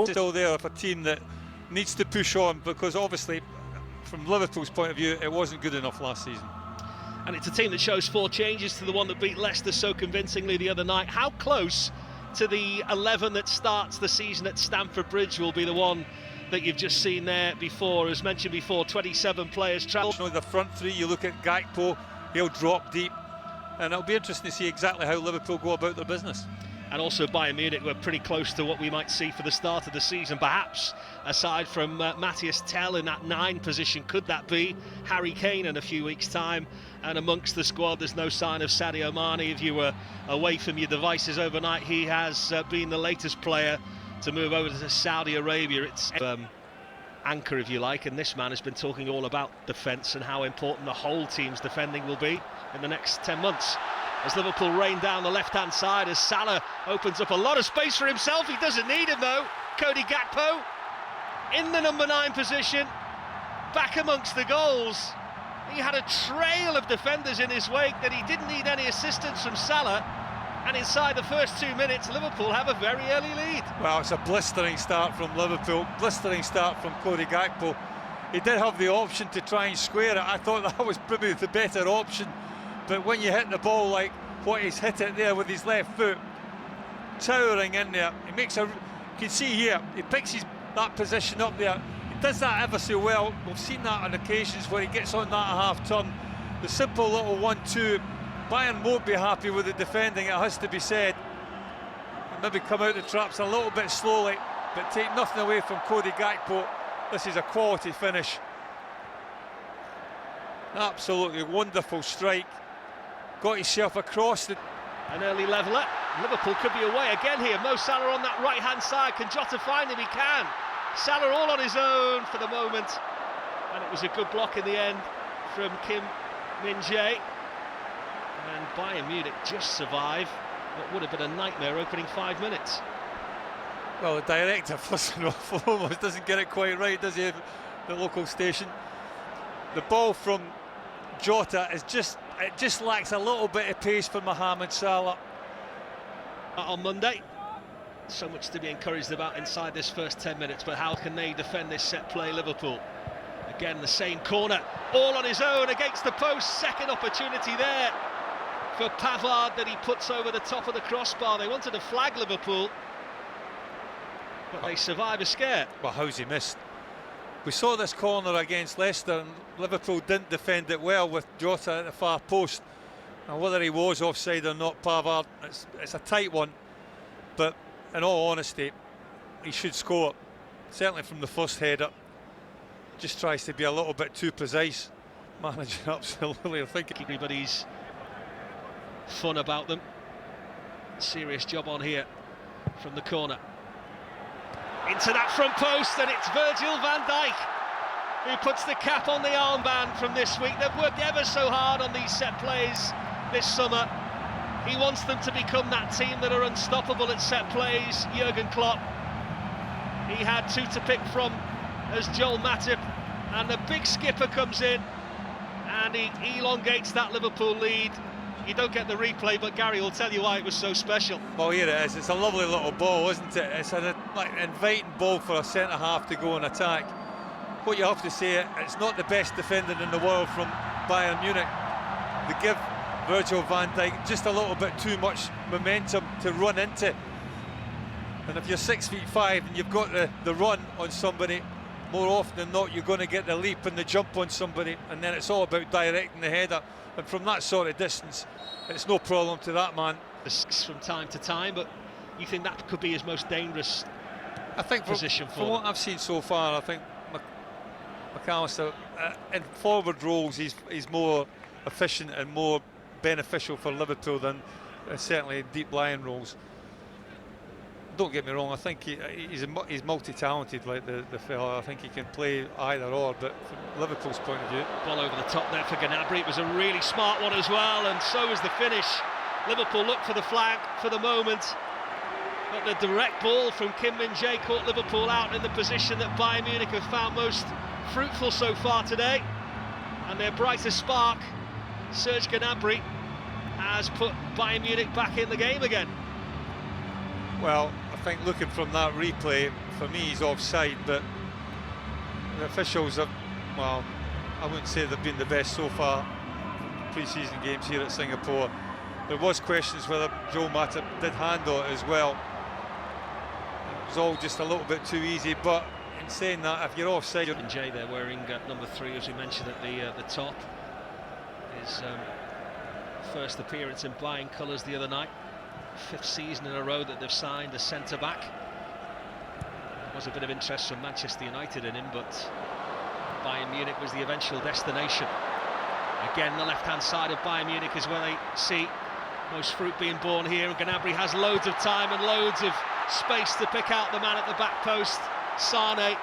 Still there for a team that needs to push on, because obviously from Liverpool's point of view it wasn't good enough last season. And it's a team that shows 4 changes to the one that beat Leicester so convincingly the other night. How close to the 11 that starts the season at Stamford Bridge will be the one that you've just seen there before? As mentioned before, 27 players travel. The front three, you look at Gakpo, he'll drop deep, and it'll be interesting to see exactly how Liverpool go about their business. And also Bayern Munich were pretty close to what we might see for the start of the season, perhaps aside from Matthias Tell in that 9 position. Could that be Harry Kane in a few weeks' time? And amongst the squad there's no sign of Sadio Mane. If you were away from your devices overnight, he has been the latest player to move over to Saudi Arabia. It's anchor, if you like, and this man has been talking all about defence and how important the whole team's defending will be in the next 10 months. As Liverpool rain down the left-hand side, as Salah opens up a lot of space for himself. He doesn't need him though. Cody Gakpo in the number 9 position, back amongst the goals. He had a trail of defenders in his wake that he didn't need any assistance from Salah, and inside the first 2 minutes Liverpool have a very early lead. Well, it's a blistering start from Liverpool, blistering start from Cody Gakpo. He did have the option to try and square it. I thought that was probably the better option. But when you hit the ball like what he's hit it there with his left foot, towering in there, he makes a. You can see here, he picks that position up there. He does that ever so well. We've seen that on occasions where he gets on that half turn. The simple little 1-2. Bayern won't be happy with the defending, it has to be said. Maybe come out the traps a little bit slowly, but take nothing away from Cody Gakpo. This is a quality finish. Absolutely wonderful strike. Got himself across the... An early leveller. Liverpool could be away again here. Mo Salah on that right-hand side. Can Jota find him? He can. Salah all on his own for the moment. And it was a good block in the end from Kim Min-jae. And Bayern Munich just survive what would have been a nightmare opening 5 minutes. Well, the director, first and foremost, doesn't get it quite right, does he, the local station? The ball from Jota is just lacks a little bit of pace for Mohamed Salah. On Monday, so much to be encouraged about inside this first 10 minutes, but how can they defend this set play, Liverpool? Again, the same corner, all on his own against the post. Second opportunity there for Pavard that he puts over the top of the crossbar. They wanted to flag Liverpool, but they survive a scare. Well, how's he missed? We saw this corner against Leicester and Liverpool didn't defend it well with Jota at the far post. And whether he was offside or not, Pavard, it's a tight one, but in all honesty he should score, certainly from the first header. Just tries to be a little bit too precise. Manager absolutely, I think everybody's fun about them. Serious job on here from the corner. Into that front post, and it's Virgil van Dijk who puts the cap on the armband from this week. They've worked ever so hard on these set plays this summer. He wants them to become that team that are unstoppable at set plays, Jurgen Klopp. He had 2 to pick from as Joel Matip, and the big skipper comes in and he elongates that Liverpool lead. You don't get the replay, but Gary will tell you why it was so special. Well, here it is. It's a lovely little ball, isn't it? It's an inviting ball for a centre-half to go and attack. What you have to say, it's not the best defending in the world from Bayern Munich. They give Virgil van Dijk just a little bit too much momentum to run into. And if you're 6'5" and you've got the run on somebody, more often than not you're going to get the leap and the jump on somebody, and then it's all about directing the header. And from that sort of distance, it's no problem to that man. From time to time, but you think that could be his most dangerous position for from what I've seen so far, I think McAllister in forward roles he's more efficient and more beneficial for Liverpool than certainly deep lying roles. Don't get me wrong, I think he's multi-talented like the fella. I think he can play either or, but from Liverpool's point of view. Ball over the top there for Gnabry. It was a really smart one as well, and so was the finish. Liverpool looked for the flag for the moment, but the direct ball from Kim Min-jae caught Liverpool out in the position that Bayern Munich have found most fruitful so far today. And their brightest spark, Serge Gnabry, has put Bayern Munich back in the game again. Well, I think looking from that replay, for me he's offside, but the officials have, well, I wouldn't say they've been the best so far pre-season games here at Singapore. There was questions whether Joe Matip did handle it as well. It was all just a little bit too easy, but in saying that, if you're offside... And Jay there wearing number 3, as we mentioned at the top. His first appearance in Bayern colours the other night. 5th season in a row that they've signed a centre-back. There was a bit of interest from Manchester United in him, but Bayern Munich was the eventual destination. Again, the left-hand side of Bayern Munich is where they see most fruit being born here, and Gnabry has loads of time and loads of space to pick out the man at the back post, Sane,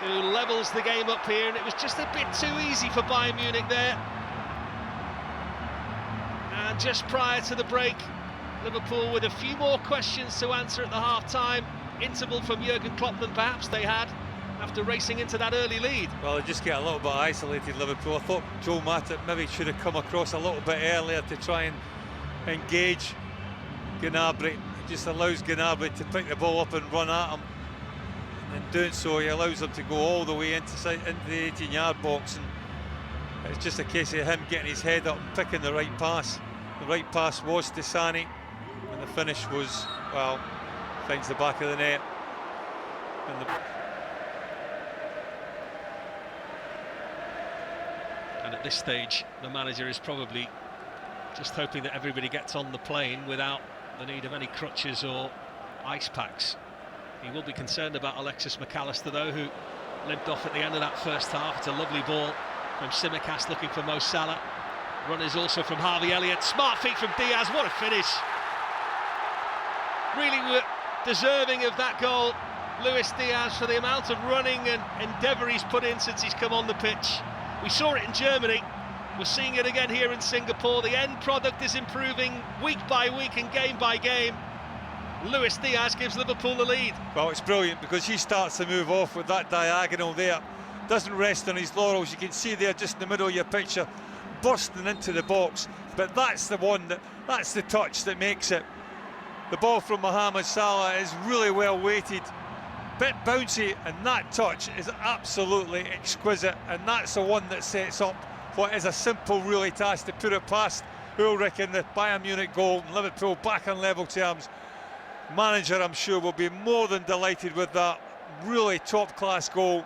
who levels the game up here, and it was just a bit too easy for Bayern Munich there. And just prior to the break, Liverpool with a few more questions to answer at the half-time interval from Jurgen Klopp than perhaps they had after racing into that early lead. Well, they just get a little bit isolated, Liverpool. I thought Joe Matip maybe should have come across a little bit earlier to try and engage Gnabry. It just allows Gnabry to pick the ball up and run at him. And in doing so, he allows him to go all the way into the 18-yard box. And it's just a case of him getting his head up and picking the right pass. The right pass was to Sane, and the finish was, well, finds the back of the net. And at this stage, the manager is probably just hoping that everybody gets on the plane without the need of any crutches or ice packs. He will be concerned about Alexis McAllister, though, who limped off at the end of that first half. It's a lovely ball from Tsimikas looking for Mo Salah. Run is also from Harvey Elliott. Smart feet from Diaz. What a finish. Really were deserving of that goal, Luis Diaz, for the amount of running and endeavour he's put in since he's come on the pitch. We saw it in Germany. We're seeing it again here in Singapore. The end product is improving week by week and game by game. Luis Diaz gives Liverpool the lead. Well, it's brilliant because he starts to move off with that diagonal there. Doesn't rest on his laurels. You can see there just in the middle of your picture, bursting into the box. But that's the one, that's the touch that makes it. The ball from Mohamed Salah is really well weighted, bit bouncy, and that touch is absolutely exquisite, and that's the one that sets up what is a simple really task to put it past Ulrich in the Bayern Munich goal, and Liverpool back on level terms. Manager, I'm sure, will be more than delighted with that really top-class goal.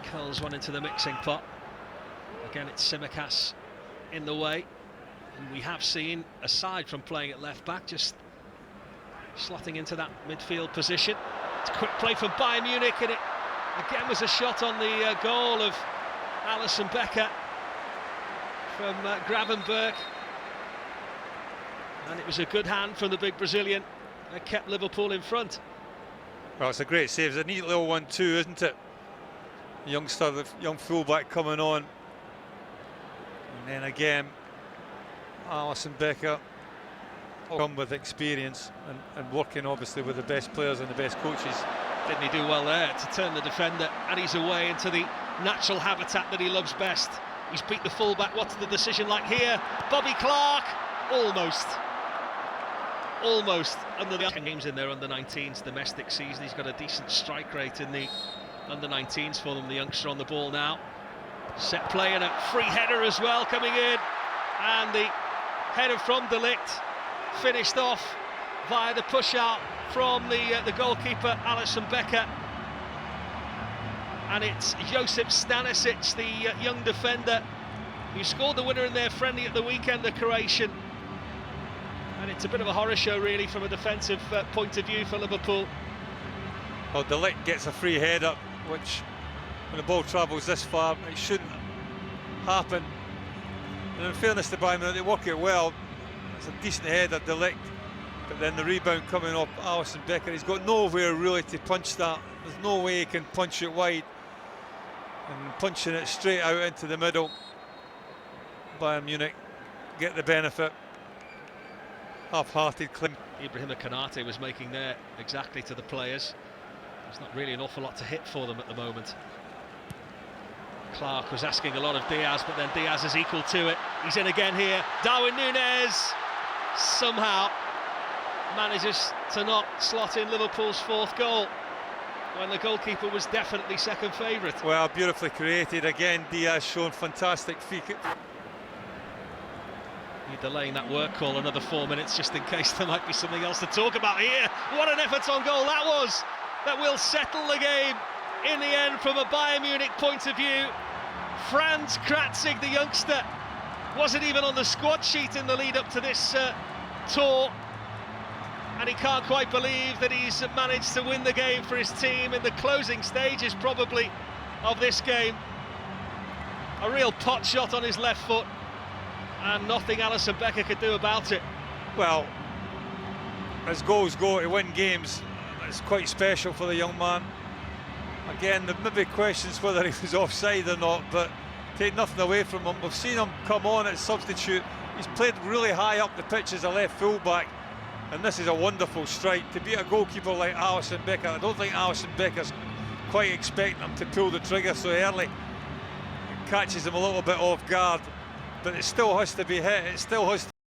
Curls one into the mixing pot. Again, it's Tsimikas in the way. And we have seen, aside from playing at left-back, just slotting into that midfield position. It's a quick play from Bayern Munich, and it again was a shot on the goal of Alisson Becker from Gravenberg. And it was a good hand from the big Brazilian that kept Liverpool in front. Well, it's a great save. It's a neat little one too, isn't it? The youngster, the young fullback coming on. And then again, Alisson Becker, come with experience and working obviously with the best players and the best coaches. Didn't he do well there to turn the defender and he's away into the natural habitat that he loves best. He's beat the fullback. What's the decision like here? Bobby Clark, almost under the games in their under-19s domestic season. He's got a decent strike rate in the under-19s for them. The youngster on the ball now. Set play and a free header as well coming in, and the header from De Ligt finished off via the push out from the goalkeeper Alisson Becker. And it's Josip Stanisic, the young defender, who scored the winner in their friendly at the weekend, the Croatian. And it's a bit of a horror show really from a defensive point of view for Liverpool. Well, De Ligt gets a free header, which when the ball travels this far, it shouldn't happen. And in fairness to Bayern Munich, they work it well. It's a decent header, De Ligt, but then the rebound coming off Alisson Becker. He's got nowhere really to punch that. There's no way he can punch it wide. And punching it straight out into the middle, Bayern Munich get the benefit. Half-hearted claim. Ibrahima Konate was making there exactly to the players. There's not really an awful lot to hit for them at the moment. Clark was asking a lot of Diaz, but then Diaz is equal to it. He's in again here. Darwin Núñez somehow manages to not slot in Liverpool's fourth goal when the goalkeeper was definitely second favourite. Well, beautifully created again. Diaz showing fantastic feet. You're delaying that work call another 4 minutes just in case there might be something else to talk about here. What an effort on goal that was! That will settle the game in the end from a Bayern Munich point of view. Franz Kratzig, the youngster, wasn't even on the squad sheet in the lead up to this tour, and he can't quite believe that he's managed to win the game for his team in the closing stages probably of this game. A real pot shot on his left foot, and nothing Alisson Becker could do about it. Well, as goals go, to win games, it's quite special for the young man. Again, there may be questions whether he was offside or not, but take nothing away from him. We've seen him come on at substitute. He's played really high up the pitch as a left full-back, and this is a wonderful strike. To beat a goalkeeper like Alisson Becker, I don't think Alisson Becker's quite expecting him to pull the trigger so early. It catches him a little bit off guard, but it still has to be hit. It still has to